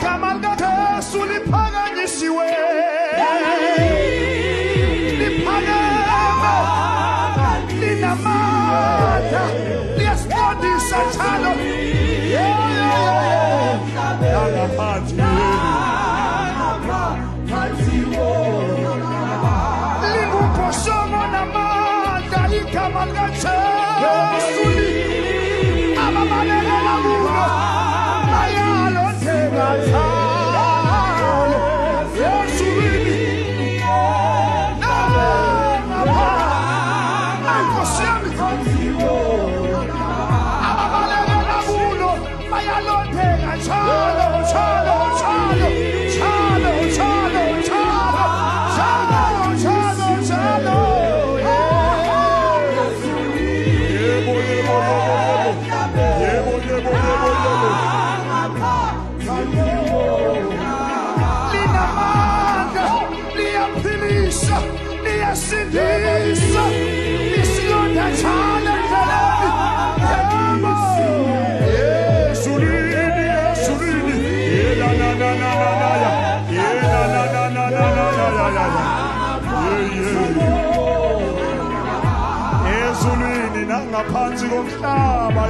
igama likaJesu liphakanyisiwe liphakeme linamandla liyasibonisa njalo langaphansi lingubhosongo namandla igama likaJesu ababalekela kulo bayalondeka njalo ezulwini Nkosi yami ababalekela kulo bayalondeka njalo njalo njalo njalo njalo njalo njalo njalo yebo yebo yebo yebo linamandla liyaphilisha liyasindisa lisilonda njalo endleleni ezulwini ezulwini ezulwini nangaphansi komhlaba